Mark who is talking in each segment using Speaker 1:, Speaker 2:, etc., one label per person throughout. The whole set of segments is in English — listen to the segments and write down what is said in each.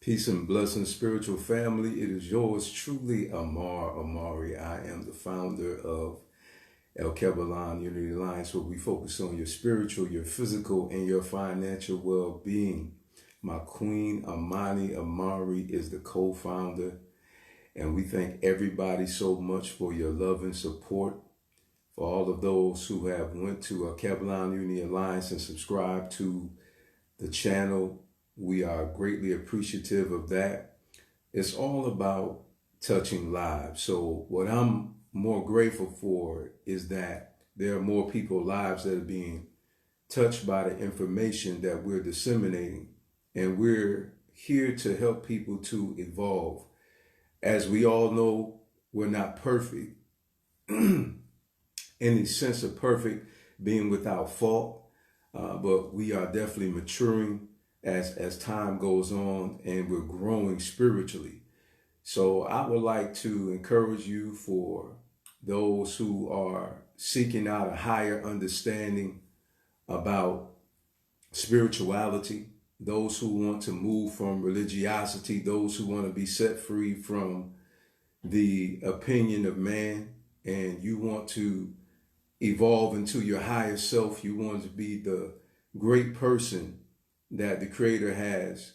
Speaker 1: Peace and blessings, spiritual family. It is yours truly, Amar Amari. I am the founder of El Kebalan Unity Alliance, where we focus on your spiritual, your physical, and your financial well-being. My queen, Amani Amari, is the co-founder, and we thank everybody so much for your love and support. For all of those who have went to El Kebalan Unity Alliance and subscribed to the channel, we are greatly appreciative of that. It's all about touching lives. So what I'm more grateful for is that there are more people's lives that are being touched by the information that we're disseminating. And we're here to help people to evolve. As we all know, we're not perfect in the sense of perfect being without fault, but we are definitely maturing as time goes on, and we're growing spiritually. So I would like to encourage you, for those who are seeking out a higher understanding about spirituality, those who want to move from religiosity, those who want to be set free from the opinion of man, and you want to evolve into your higher self, you want to be the great person that the Creator has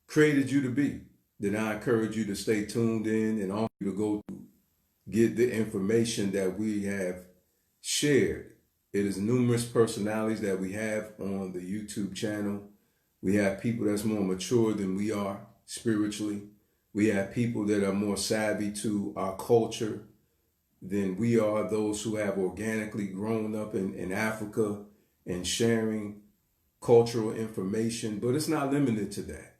Speaker 1: created you to be, then I encourage you to stay tuned in and also to go to get the information that we have shared. It is numerous personalities that we have on the YouTube channel. We have people that's more mature than we are spiritually. We have people that are more savvy to our culture than we are, those who have organically grown up in Africa and sharing cultural information. But it's not limited to that.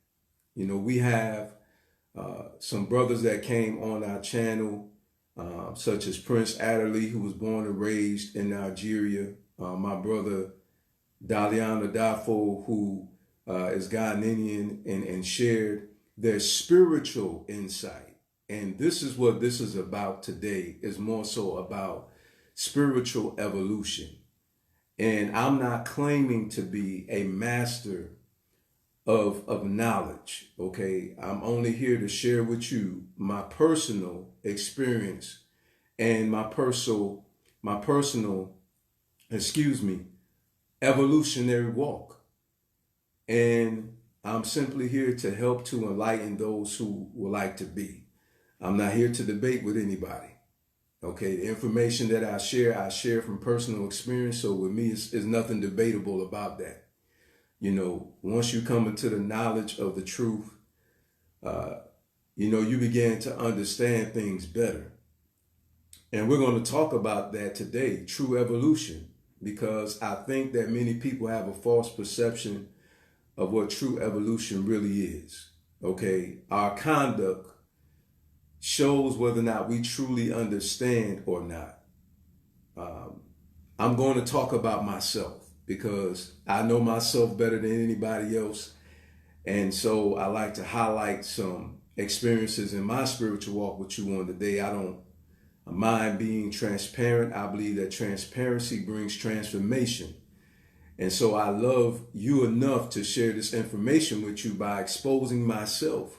Speaker 1: You know, we have some brothers that came on our channel, such as Prince Adderley, who was born and raised in Nigeria. My brother Daliana Dafo, who is Ghanaian, and shared their spiritual insight. And this is what this is about today, is more so about spiritual evolution. And I'm not claiming to be a master of knowledge, okay? I'm only here to share with you my personal experience and my personal, evolutionary walk. And I'm simply here to help to enlighten those who would like to be. I'm not here to debate with anybody. Okay, the information that I share from personal experience. So with me, it's nothing debatable about that. You know, once you come into the knowledge of the truth, you begin to understand things better. And we're going to talk about that today, true evolution, because I think that many people have a false perception of what true evolution really is. Okay, our conduct shows whether or not we truly understand or not. I'm going to talk about myself because I know myself better than anybody else. And so I like to highlight some experiences in my spiritual walk with you on today. I don't mind being transparent. I believe that transparency brings transformation. And so I love you enough to share this information with you by exposing myself.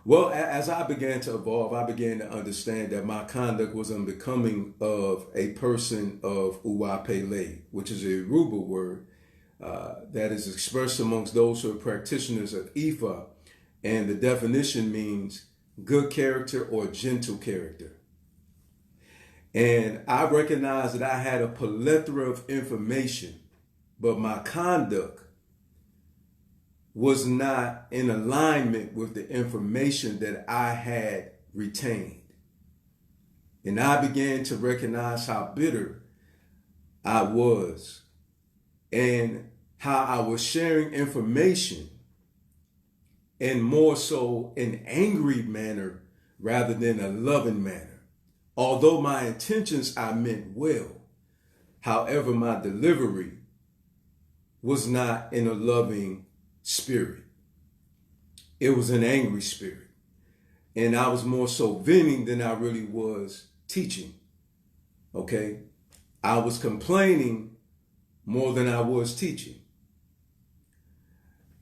Speaker 1: Well, as I began to evolve, I began to understand that my conduct was unbecoming of a person of Uwapele, which is a Yoruba word that is expressed amongst those who are practitioners of Ifa. And the definition means good character or gentle character. And I recognized that I had a plethora of information, but my conduct was not in alignment with the information that I had retained. And I began to recognize how bitter I was and how I was sharing information, and more so in an angry manner rather than a loving manner. Although my intentions, I meant well. However, my delivery was not in a loving spirit. It was an angry spirit. And I was more so venting than I really was teaching. Okay? I was complaining more than I was teaching.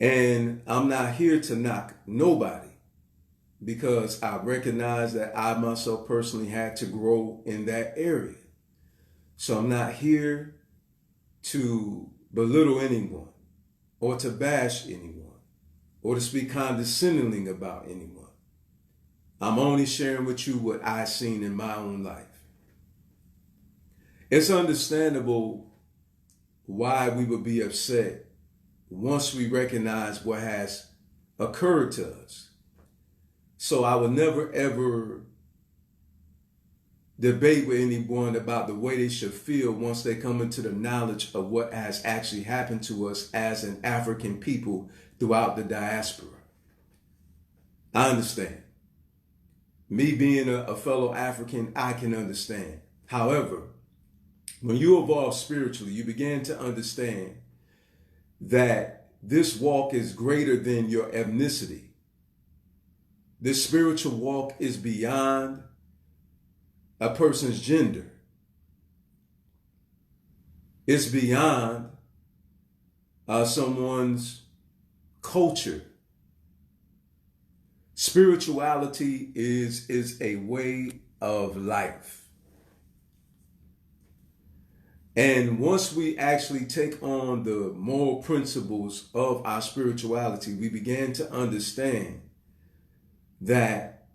Speaker 1: And I'm not here to knock nobody because I recognize that I myself personally had to grow in that area. So I'm not here to belittle anyone or to bash anyone or to speak condescendingly about anyone. I'm only sharing with you what I've seen in my own life. It's understandable why we would be upset once we recognize what has occurred to us. So I would never ever debate with anyone about the way they should feel once they come into the knowledge of what has actually happened to us as an African people throughout the diaspora. I understand. Me being a fellow African, I can understand. However, when you evolve spiritually, you begin to understand that this walk is greater than your ethnicity. This spiritual walk is beyond a person's gender. It's beyond someone's culture. Spirituality is a way of life. And once we actually take on the moral principles of our spirituality, we begin to understand that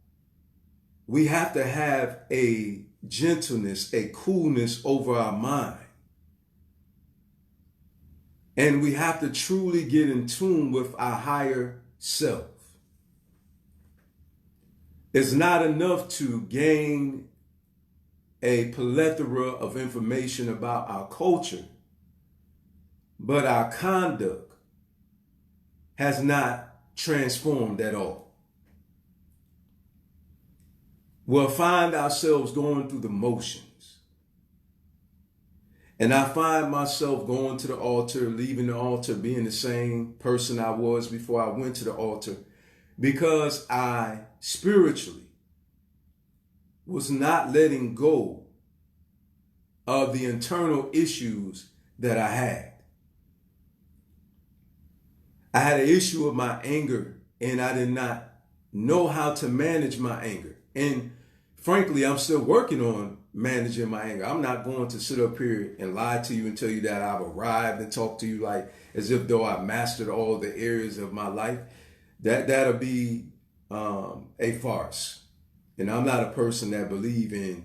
Speaker 1: we have to have a gentleness, a coolness over our mind. And we have to truly get in tune with our higher self. It's not enough to gain a plethora of information about our culture, but our conduct has not transformed at all. We'll find ourselves going through the motions. And I find myself going to the altar, leaving the altar, being the same person I was before I went to the altar, because I spiritually was not letting go of the internal issues that I had. I had an issue with my anger, and I did not know how to manage my anger. And frankly, I'm still working on managing my anger. I'm not going to sit up here and lie to you and tell you that I've arrived and talk to you like as if though I mastered all the areas of my life. That'll be a farce. And I'm not a person that believe in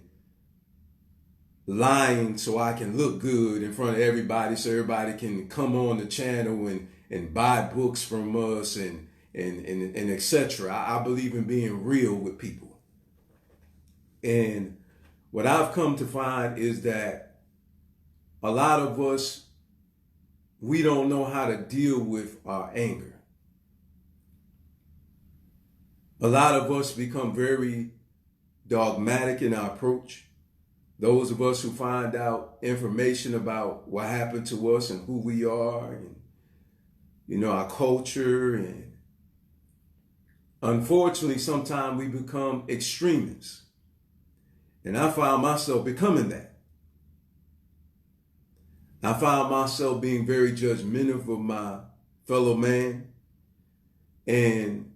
Speaker 1: lying so I can look good in front of everybody so everybody can come on the channel and buy books from us and etc. I believe in being real with people. And what I've come to find is that a lot of us, we don't know how to deal with our anger. A lot of us become very dogmatic in our approach. Those of us who find out information about what happened to us and who we are and, our culture. And unfortunately, sometimes we become extremists. And I found myself becoming that. I found myself being very judgmental of my fellow man. And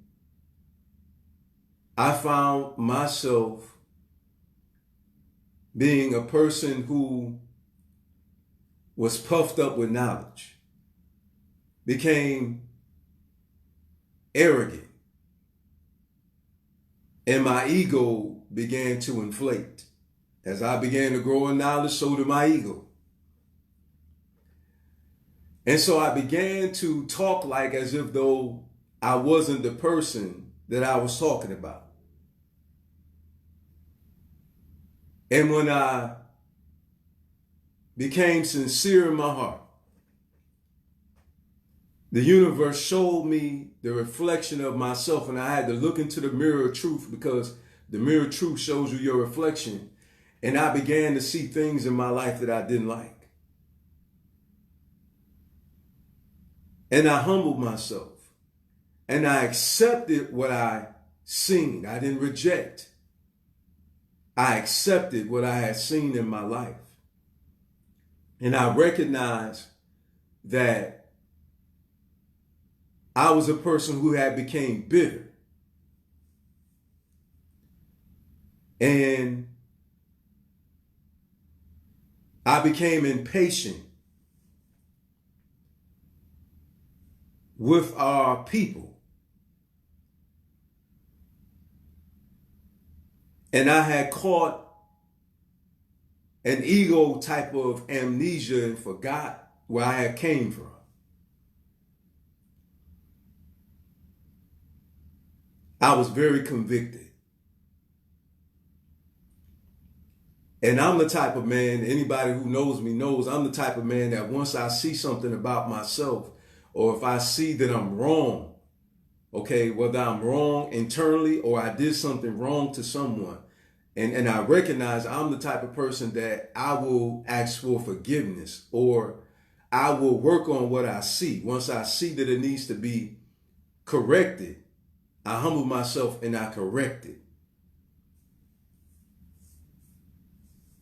Speaker 1: I found myself being a person who was puffed up with knowledge, became arrogant, and my ego began to inflate. As I began to grow in knowledge, so did my ego. And so I began to talk like as if though I wasn't the person that I was talking about. And when I became sincere in my heart, the universe showed me the reflection of myself, and I had to look into the mirror of truth because the mirror of truth shows you your reflection. And I began to see things in my life that I didn't like. And I humbled myself. And I accepted what I seen. I didn't reject. I accepted what I had seen in my life. And I recognized that I was a person who had became bitter. And I became impatient with our people. And I had caught an ego type of amnesia and forgot where I had came from. I was very convicted. And I'm the type of man, anybody who knows me knows, I'm the type of man that once I see something about myself, or if I see that I'm wrong, okay, whether I'm wrong internally or I did something wrong to someone, and I recognize I'm the type of person that I will ask for forgiveness, or I will work on what I see. Once I see that it needs to be corrected, I humble myself and I correct it.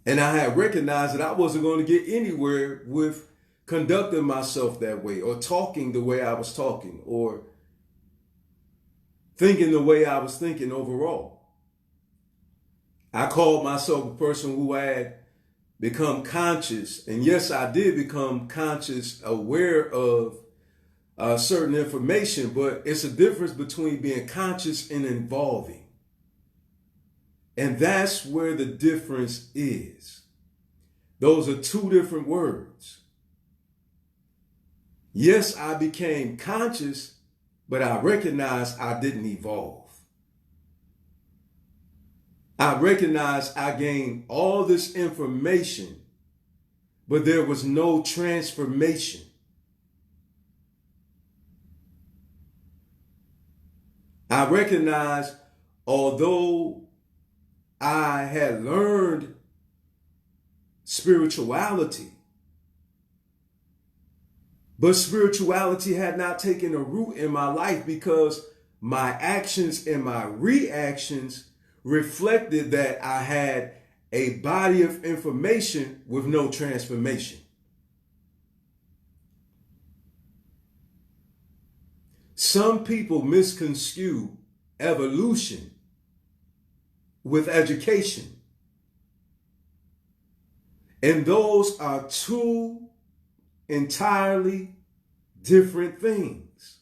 Speaker 1: And I had recognized that I wasn't going to get anywhere with conducting myself that way, or talking the way I was talking, or thinking the way I was thinking overall. I called myself a person who had become conscious. And yes, I did become conscious, aware of certain information, but it's a difference between being conscious and involving. And that's where the difference is. Those are two different words. Yes, I became conscious, but I recognized I didn't evolve. I recognized I gained all this information, but there was no transformation. I recognized, although I had learned spirituality, but spirituality had not taken a root in my life, because my actions and my reactions reflected that I had a body of information with no transformation. Some people misconstrue evolution with education. And those are two entirely different things.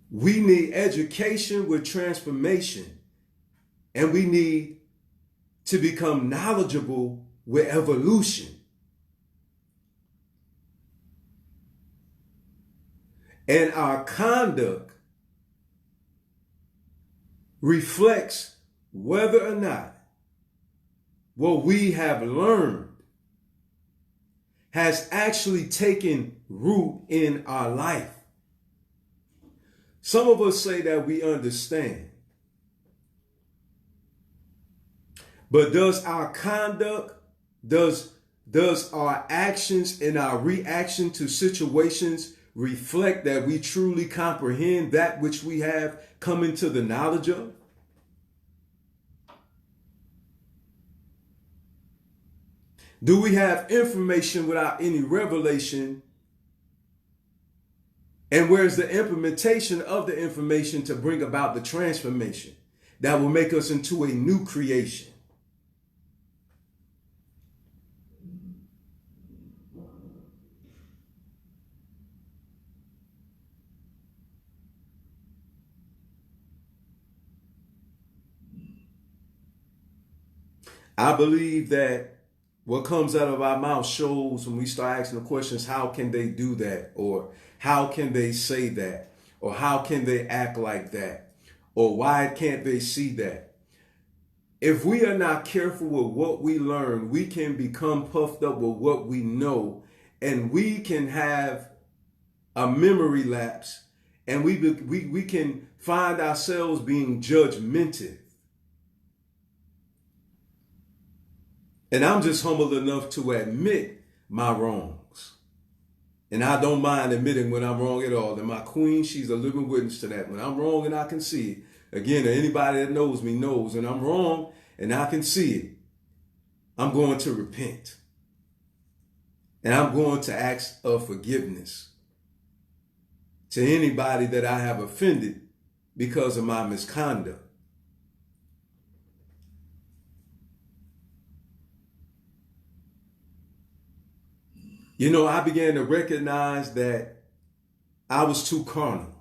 Speaker 1: We need education with transformation, and we need to become knowledgeable with evolution. And our conduct reflects whether or not what we have learned has actually taken root in our life. Some of us say that we understand, but does our conduct, does our actions and our reaction to situations reflect that we truly comprehend that which we have come into the knowledge of? Do we have information without any revelation? And where's the implementation of the information to bring about the transformation that will make us into a new creation? I believe that what comes out of our mouth shows, when we start asking the questions, how can they do that? Or how can they say that? Or how can they act like that? Or why can't they see that? If we are not careful with what we learn, we can become puffed up with what we know, and we can have a memory lapse, and we can find ourselves being judgmental. And I'm just humble enough to admit my wrongs. And I don't mind admitting when I'm wrong at all. And my queen, she's a living witness to that. When I'm wrong and I can see it. Again, anybody that knows me knows when I'm wrong and I can see it. I'm going to repent. And I'm going to ask of forgiveness to anybody that I have offended because of my misconduct. You know, I began to recognize that I was too carnal.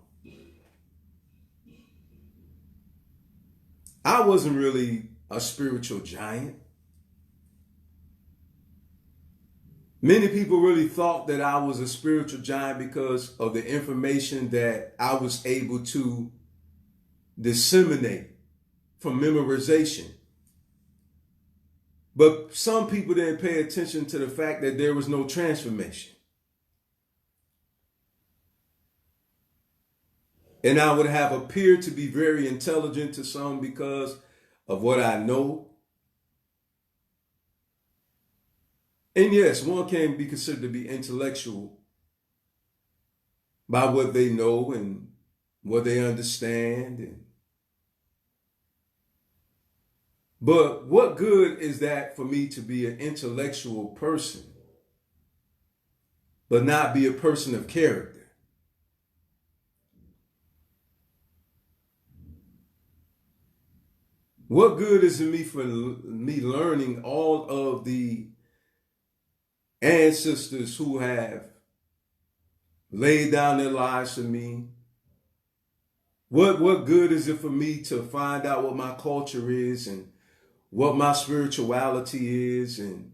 Speaker 1: I wasn't really a spiritual giant. Many people really thought that I was a spiritual giant because of the information that I was able to disseminate from memorization. But some people didn't pay attention to the fact that there was no transformation. And I would have appeared to be very intelligent to some because of what I know. And yes, one can be considered to be intellectual by what they know and what they understand. But what good is that for me to be an intellectual person, but not be a person of character? What good is it me for me learning all of the ancestors who have laid down their lives for me? What good is it for me to find out what my culture is and what my spirituality is, and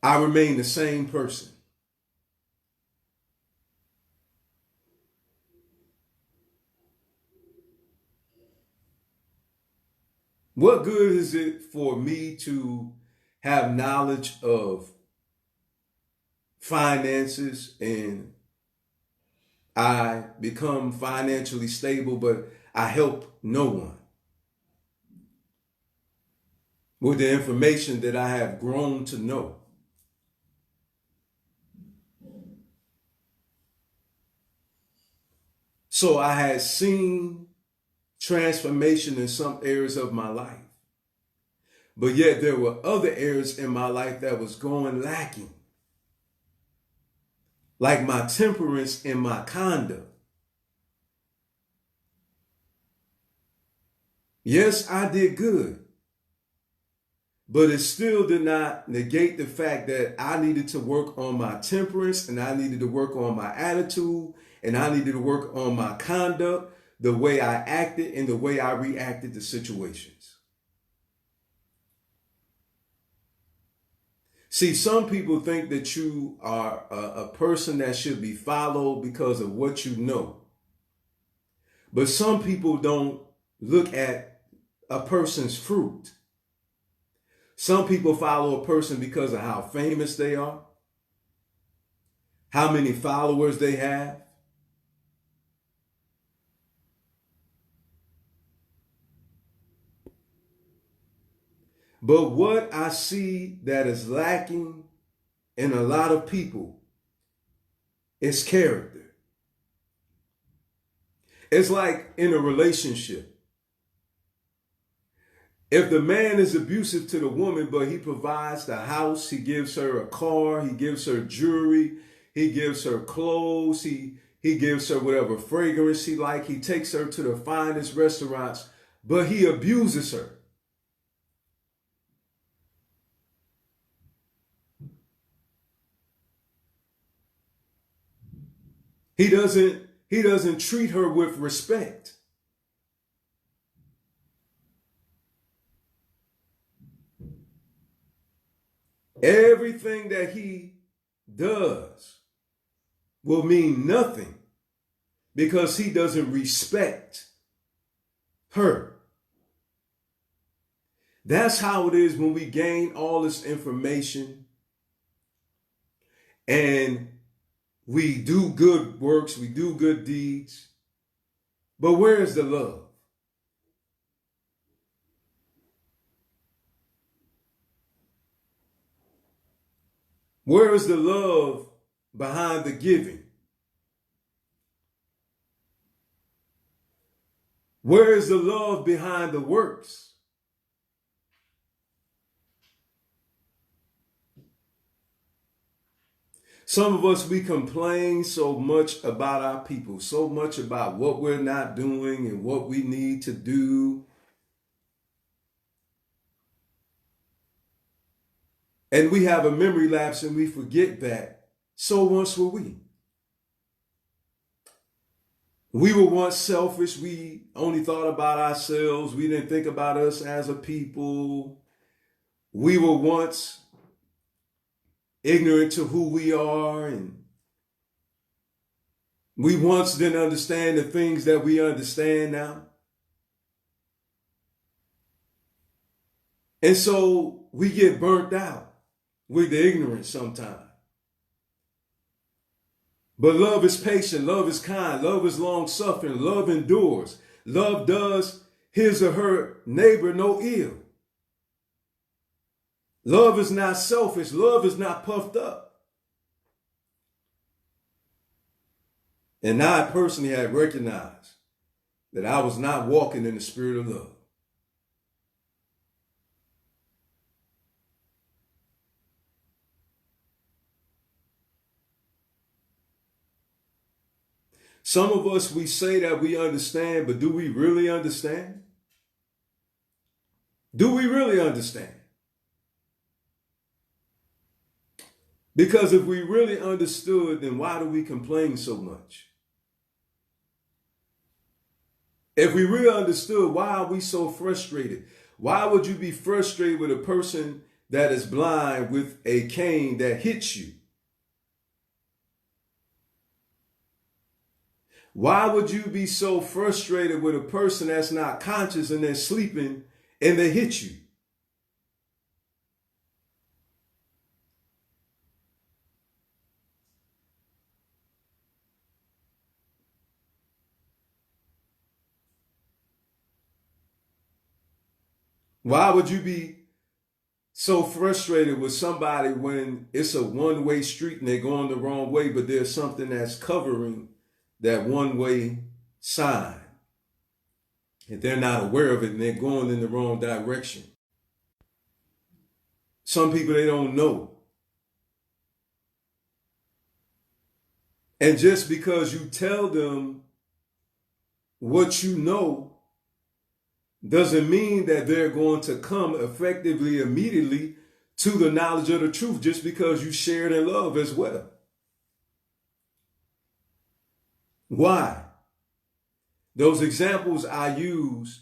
Speaker 1: I remain the same person? What good is it for me to have knowledge of finances and I become financially stable, but I help no one with the information that I have grown to know? So I had seen transformation in some areas of my life, but yet there were other areas in my life that was going lacking, like my temperance and my conduct. Yes, I did good, but it still did not negate the fact that I needed to work on my temperance, and I needed to work on my attitude, and I needed to work on my conduct, the way I acted and the way I reacted to situations. See, some people think that you are a person that should be followed because of what you know. But some people don't look at a person's fruit. Some people follow a person because of how famous they are, how many followers they have. But what I see that is lacking in a lot of people is character. It's like in a relationship. If the man is abusive to the woman, but he provides the house, he gives her a car, he gives her jewelry, he gives her clothes, he gives her whatever fragrance she like, he takes her to the finest restaurants, but he abuses her. He doesn't treat her with respect. Everything that he does will mean nothing because he doesn't respect her. That's how it is when we gain all this information and we do good works, we do good deeds, but where is the love? Where is the love behind the giving? Where is the love behind the works? Some of us, we complain so much about our people, so much about what we're not doing and what we need to do. And we have a memory lapse and we forget that. So once were we. We were once selfish. We only thought about ourselves. We didn't think about us as a people. We were once ignorant to who we are, and we once didn't understand the things that we understand now. And so we get burnt out with the ignorance sometimes. But love is patient, love is kind, love is long suffering, love endures. Love does his or her neighbor no ill. Love is not selfish, love is not puffed up. And I personally had recognized that I was not walking in the spirit of love. Some of us, we say that we understand, but do we really understand? Do we really understand? Because if we really understood, then why do we complain so much? If we really understood, why are we so frustrated? Why would you be frustrated with a person that is blind with a cane that hits you? Why would you be so frustrated with a person that's not conscious and they're sleeping and they hit you? Why would you be so frustrated with somebody when it's a one-way street and they're going the wrong way, but there's something that's covering that one-way sign, and they're not aware of it and they're going in the wrong direction? Some people, they don't know. And just because you tell them what you know doesn't mean that they're going to come effectively, immediately to the knowledge of the truth just because you shared in love as well. Why? Those examples I used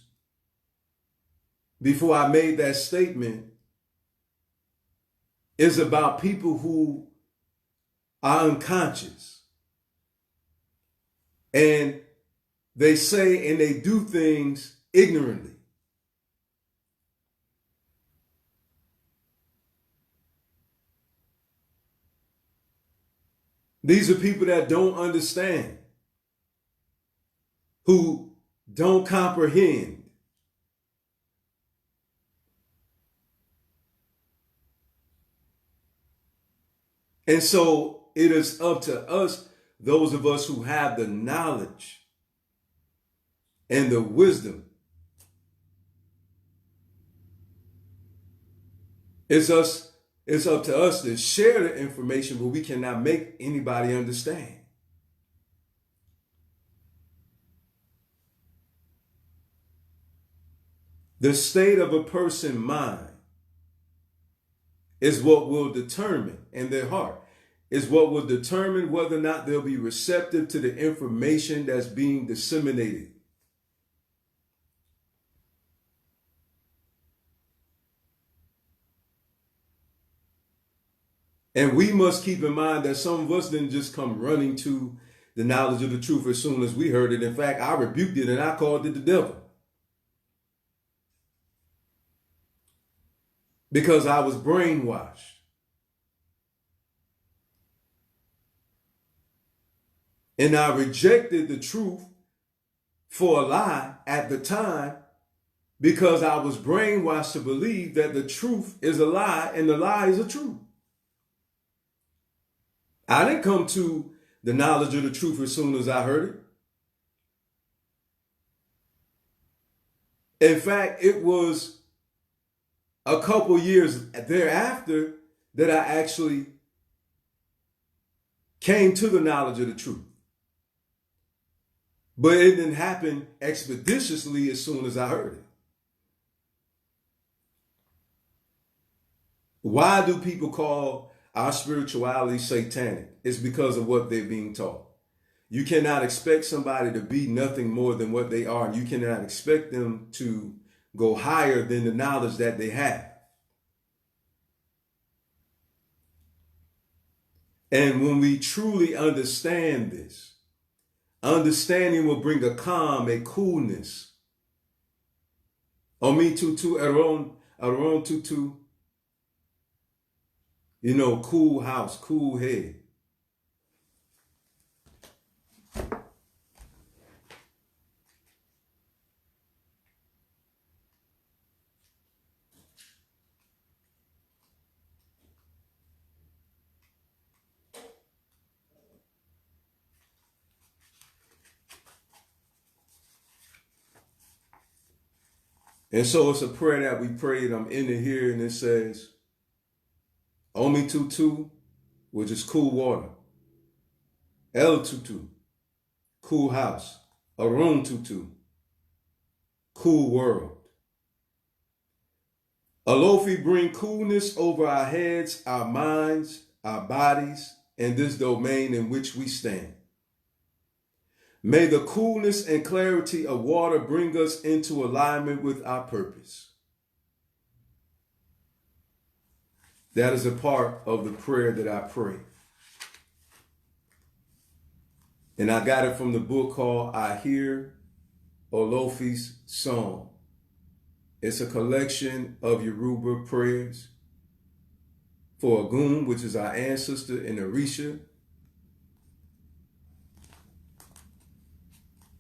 Speaker 1: before I made that statement is about people who are unconscious. And they say and they do things ignorantly. These are people that don't understand, who don't comprehend. And so it is up to us, those of us who have the knowledge and the wisdom. It's up to us to share the information, but we cannot make anybody understand. The state of a person's mind is what will determine, and their heart is what will determine whether or not they'll be receptive to the information that's being disseminated. And we must keep in mind that some of us didn't just come running to the knowledge of the truth as soon as we heard it. In fact, I rebuked it and I called it the devil. Because I was brainwashed. And I rejected the truth for a lie at the time because I was brainwashed to believe that the truth is a lie and the lie is a truth. I didn't come to the knowledge of the truth as soon as I heard it. In fact, it was a couple years thereafter that I actually came to the knowledge of the truth. But it didn't happen expeditiously as soon as I heard it. Why do people call our spirituality satanic? It's because of what they're being taught. You cannot expect somebody to be nothing more than what they are. And you cannot expect them to go higher than the knowledge that they have. And when we truly understand this, understanding will bring a calm, a coolness. Omi tutu, aron tutu. You know, cool house, cool head. And so it's a prayer that we prayed. I'm in it here, and it says, Omi tutu, which is cool water. El tutu, cool house. Arun tutu, cool world. Alofi, bring coolness over our heads, our minds, our bodies, and this domain in which we stand. May the coolness and clarity of water bring us into alignment with our purpose. That is a part of the prayer that I pray. And I got it from the book called I Hear Olofi's Song. It's a collection of Yoruba prayers for Ogun, which is our ancestor, and Orisha,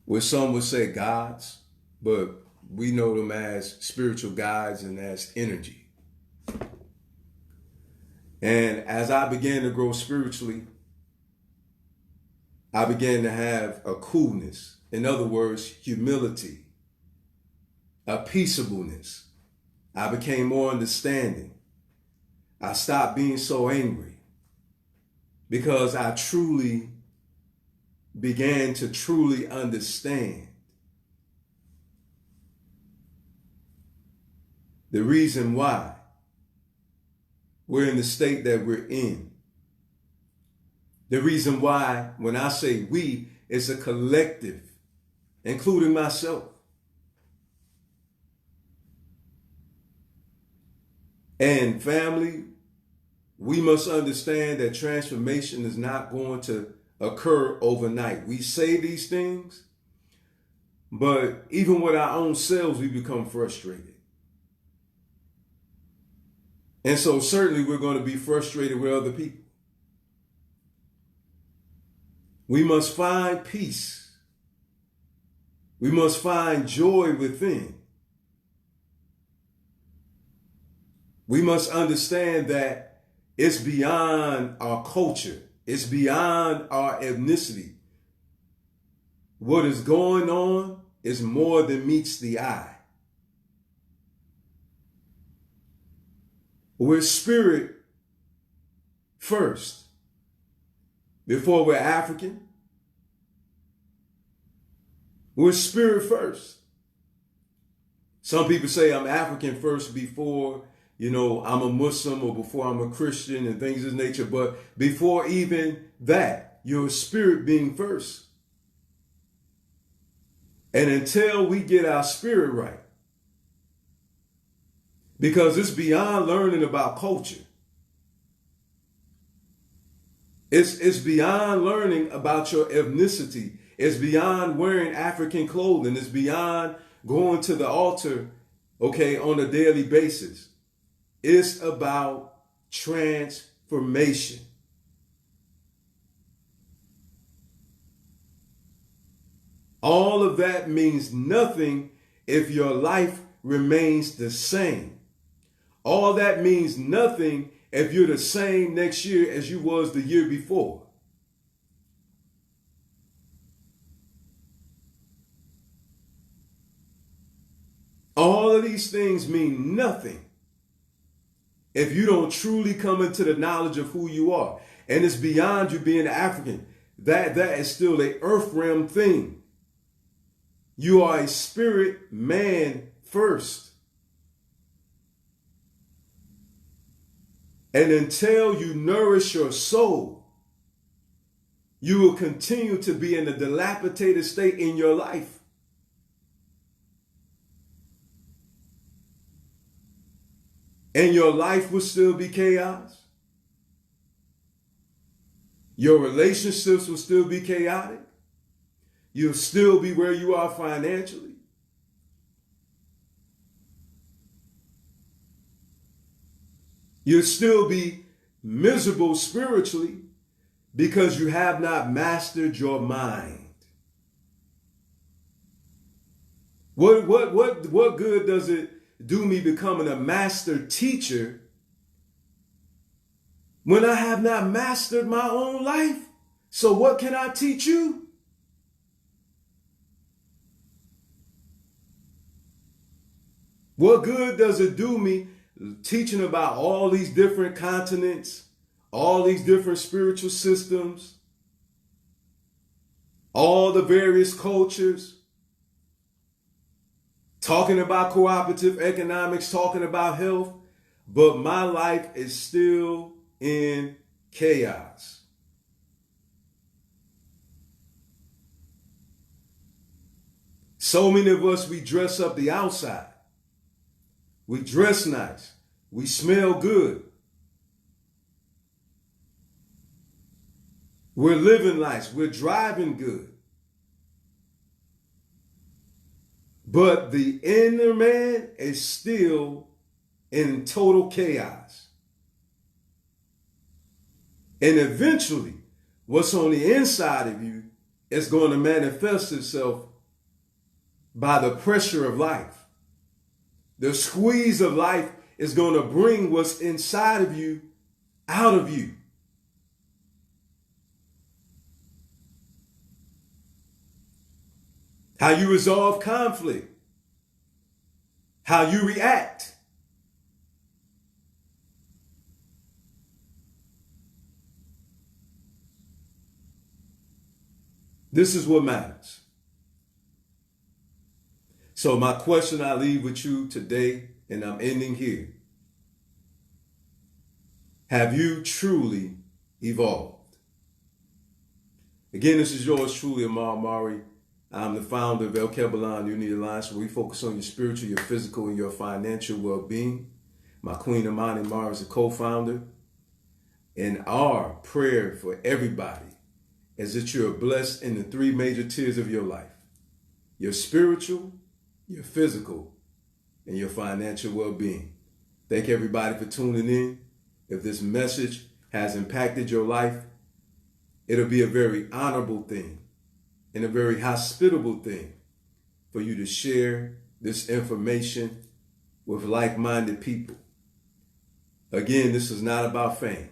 Speaker 1: which some would say gods, but we know them as spiritual guides and as energy. And as I began to grow spiritually, I began to have a coolness. In other words, humility, a peaceableness. I became more understanding. I stopped being so angry because I began to truly understand the reason why we're in the state that we're in. The reason why, when I say we, it's a collective, including myself. And family, we must understand that transformation is not going to occur overnight. We say these things, but even with our own selves, we become frustrated. And so certainly we're going to be frustrated with other people. We must find peace. We must find joy within. We must understand that it's beyond our culture. It's beyond our ethnicity. What is going on is more than meets the eye. We're spirit first before we're African. We're spirit first. Some people say I'm African first before, I'm a Muslim or before I'm a Christian and things of this nature. But before even that, you're a spirit being first. And until we get our spirit right, because it's beyond learning about culture. It's beyond learning about your ethnicity. It's beyond wearing African clothing. It's beyond going to the altar, on a daily basis. It's about transformation. All of that means nothing if your life remains the same. All that means nothing if you're the same next year as you was the year before. All of these things mean nothing if you don't truly come into the knowledge of who you are. And it's beyond you being African. That is still a earth realm thing. You are a spirit man first. And until you nourish your soul, you will continue to be in a dilapidated state in your life. And your life will still be chaos. Your relationships will still be chaotic. You'll still be where you are financially. You'll still be miserable spiritually because you have not mastered your mind. What good does it do me becoming a master teacher when I have not mastered my own life? So what can I teach you? What good does it do me teaching about all these different continents, all these different spiritual systems, all the various cultures, talking about cooperative economics, talking about health, but my life is still in chaos? So many of us, we dress up the outside. We dress nice. We smell good. We're living nice. We're driving good. But the inner man is still in total chaos. And eventually, what's on the inside of you is going to manifest itself by the pressure of life. The squeeze of life is going to bring what's inside of you out of you. How you resolve conflict. How you react. This is what matters. So my question I leave with you today, and I'm ending here. Have you truly evolved? Again, this is yours truly, Amar Mari. I'm the founder of El Kebalan Unity Alliance, where we focus on your spiritual, your physical, and your financial well-being. My queen, Amani Mara, is a co-founder. And our prayer for everybody is that you're blessed in the three major tiers of your life: your spiritual, your physical, and your financial well-being. Thank everybody for tuning in. If this message has impacted your life, it'll be a very honorable thing and a very hospitable thing for you to share this information with like-minded people. Again, this is not about fame.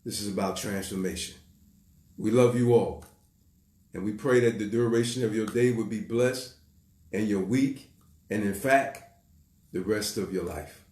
Speaker 1: This is about transformation. We love you all, and we pray that the duration of your day would be blessed, and your week, and in fact, the rest of your life.